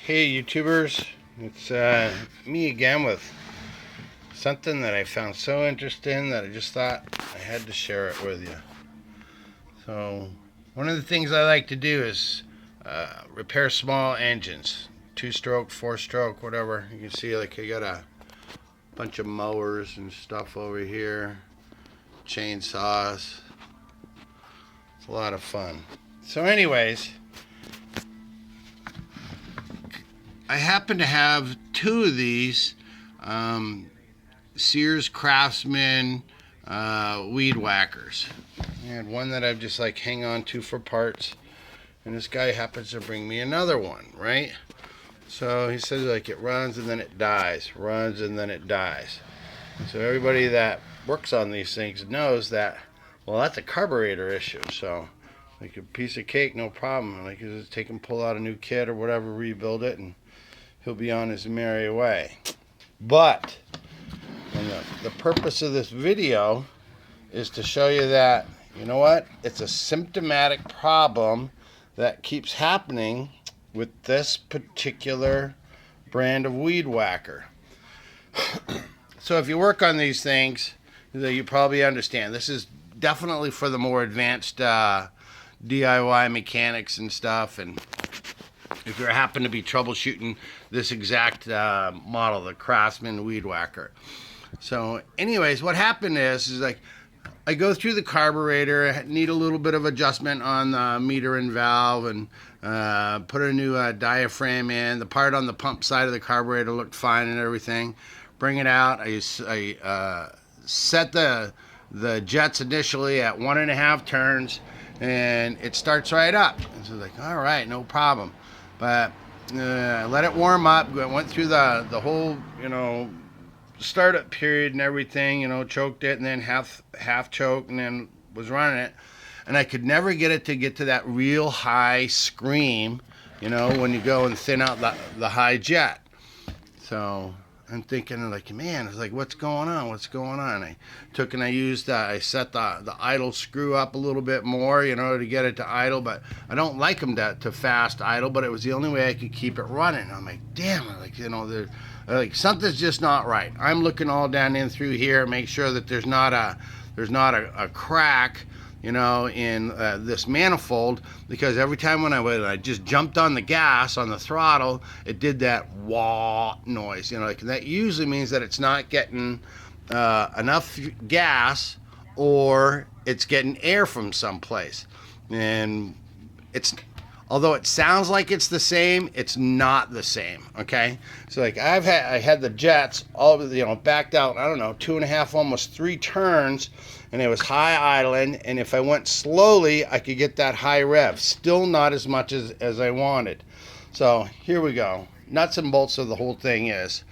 Hey YouTubers, it's me again with something that I found so interesting that I just thought I had to share it with you. So one of the things I like to do is repair small engines, 2-stroke, 4-stroke, whatever. You can see like I got a bunch of mowers and stuff over here, chainsaws. It's a lot of fun. So anyways, I happen to have two of these Sears Craftsman weed whackers. I had one that I just like hang on to for parts, and this guy happens to bring me another one, right? So he says like it runs and then it dies, runs and then it dies. So everybody that works on these things knows that, well, that's a carburetor issue. So like a piece of cake, no problem. Like you just take and pull out a new kit or whatever, rebuild it, and he'll be on his merry way. But the purpose of this video is to show you that, you know what, it's a symptomatic problem that keeps happening with this particular brand of weed whacker. So if you work on these things, you probably understand this is definitely for the more advanced DIY mechanics and stuff. And if you happen to be troubleshooting this exact model, the Craftsman weed whacker. So anyways, what happened is like I go through the carburetor, I need a little bit of adjustment on the meter and valve, and put a new diaphragm in. The part on the pump side of the carburetor looked fine and everything. Bring it out. I set the jets initially at 1.5 turns, and it starts right up. And so like, all right, no problem. But let it warm up. Went through the whole, startup period and everything. Choked it, and then half choked, and then was running it. And I could never get it to get to that real high scream, when you go and thin out the high jet. So I'm thinking like, man, it's like, what's going on? What's going on? I took and I set the idle screw up a little bit more, to get it to idle, but I don't like them to fast idle, but it was the only way I could keep it running. I'm like, damn, they're like, something's just not right. I'm looking all down in through here, make sure that there's not a crack, in this manifold, because every time when I just jumped on the gas, on the throttle, it did that wah noise, like that usually means that it's not getting enough gas, or it's getting air from someplace. And although it sounds like it's the same, it's not the same. Okay, so like I had the jets all backed out, I don't know, 2.5, almost 3 turns, and it was high idling, and if I went slowly I could get that high rev, still not as much as I wanted. So here we go, nuts and bolts of the whole thing is,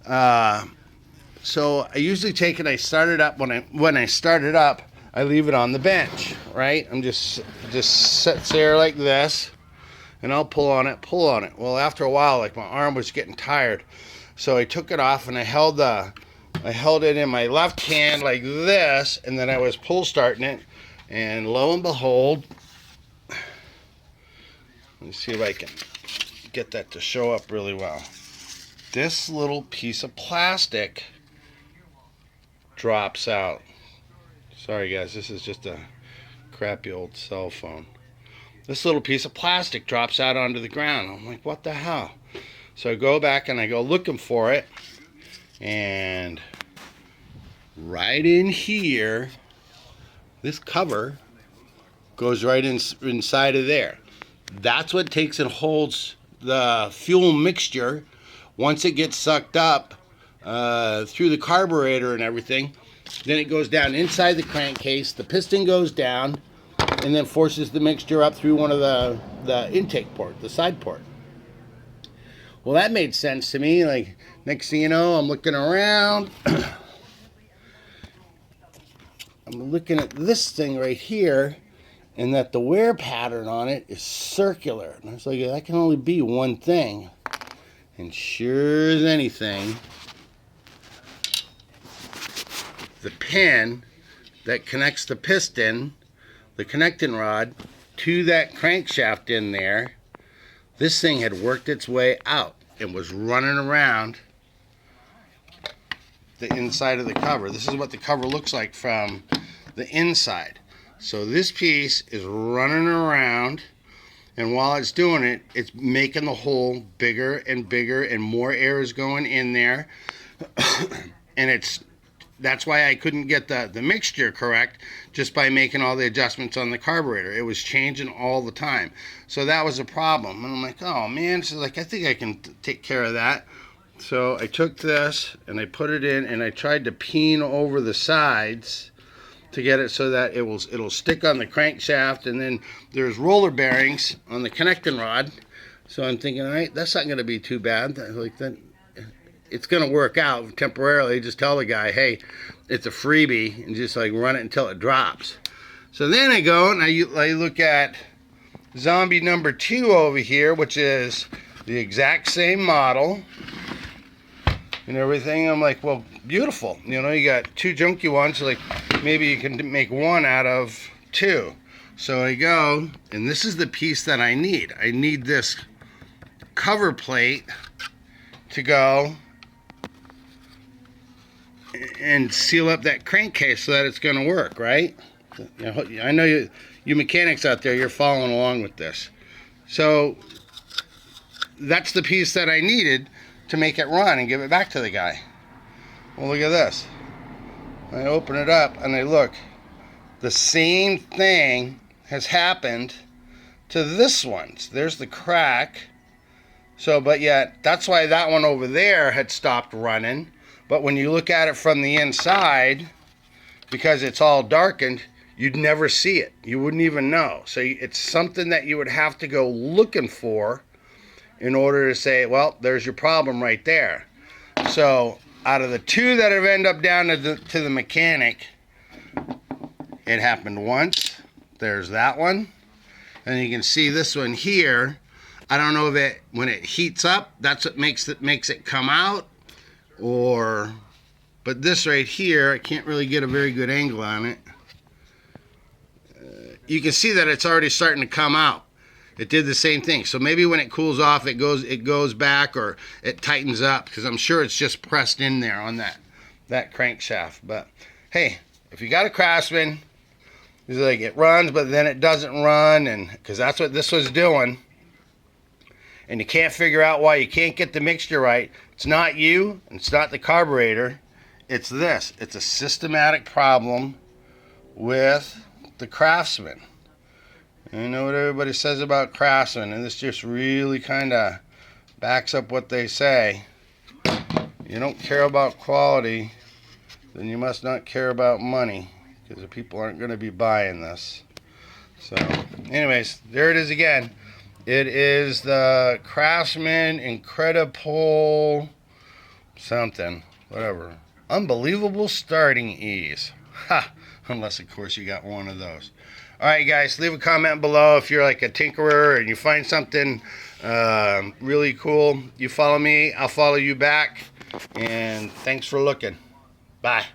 so I usually take it, I start it up, when I start it up, I leave it on the bench, right? I'm just sits there like this, and I'll pull on it. Well, after a while, like my arm was getting tired, so I took it off and I held it in my left hand like this, and then I was pull starting it, and lo and behold, let me see if I can get that to show up really well. This little piece of plastic drops out. Sorry guys, this is just a crappy old cell phone. This little piece of plastic drops out onto the ground. I'm like, what the hell? So I go back and I go looking for it, and right in here, this cover goes right inside of there. That's what takes and holds the fuel mixture. Once it gets sucked up through the carburetor and everything, then it goes down inside the crankcase, the piston goes down, and then forces the mixture up through one of the intake port, the side port. Well, that made sense to me. Like, next thing you know, I'm looking around, I'm looking at this thing right here, and that the wear pattern on it is circular. And I was like, that can only be one thing. And sure as anything, the pin that connects the piston, the connecting rod, to that crankshaft in there This thing had worked its way out and was running around the inside of the cover. This is what the cover looks like from the inside. So this piece is running around, and while it's doing it, it's making the hole bigger and bigger, and more air is going in there. And that's why I couldn't get the mixture correct just by making all the adjustments on the carburetor. It was changing all the time. So that was a problem. And I'm like, oh man, so like I think I can take care of that. So I took this and I put it in, and I tried to peen over the sides to get it so that it'll stick on the crankshaft, and then there's roller bearings on the connecting rod. So I'm thinking, all right, that's not going to be too bad. Like that, it's going to work out temporarily. Just tell the guy, hey, it's a freebie, and just like run it until it drops. So then I go and I look at zombie number 2 over here, which is the exact same model and everything. I'm like, well, beautiful. You know, you got 2 junky ones, so like maybe you can make 1 out of 2. So I go, and this is the piece that I need. I need this cover plate to go and seal up that crankcase so that it's going to work, right? I know you mechanics out there, you're following along with this. So that's the piece that I needed to make it run and give it back to the guy. Well, look at this. I open it up and I look. The same thing has happened to this one. So there's the crack. So, but yet, that's why that one over there had stopped running. But when you look at it from the inside, because it's all darkened, you'd never see it. You wouldn't even know. So it's something that you would have to go looking for in order to say, well, there's your problem right there. So out of the 2 that have ended up down to the mechanic, it happened once. There's that one. And you can see this one here. I don't know if when it heats up, that's what makes it come out, but this right here, I can't really get a very good angle on it. You can see that it's already starting to come out. It did the same thing. So maybe when it cools off, it goes back, or it tightens up, because I'm sure it's just pressed in there on that crankshaft. But hey, if you got a Craftsman, it's like it runs, but then it doesn't run, and because that's what this was doing. And you can't figure out why you can't get the mixture right, it's not you, and it's not the carburetor, it's this. It's a systematic problem with the Craftsman. And you know what everybody says about Craftsman, and this just really kind of backs up what they say. You don't care about quality, then you must not care about money, because the people aren't going to be buying this. So anyways, there it is again. It is the Craftsman Incredible something, whatever. Unbelievable starting ease. Ha! Unless, of course, you got one of those. Alright, guys, leave a comment below if you're like a tinkerer and you find something really cool. You follow me, I'll follow you back. And thanks for looking. Bye.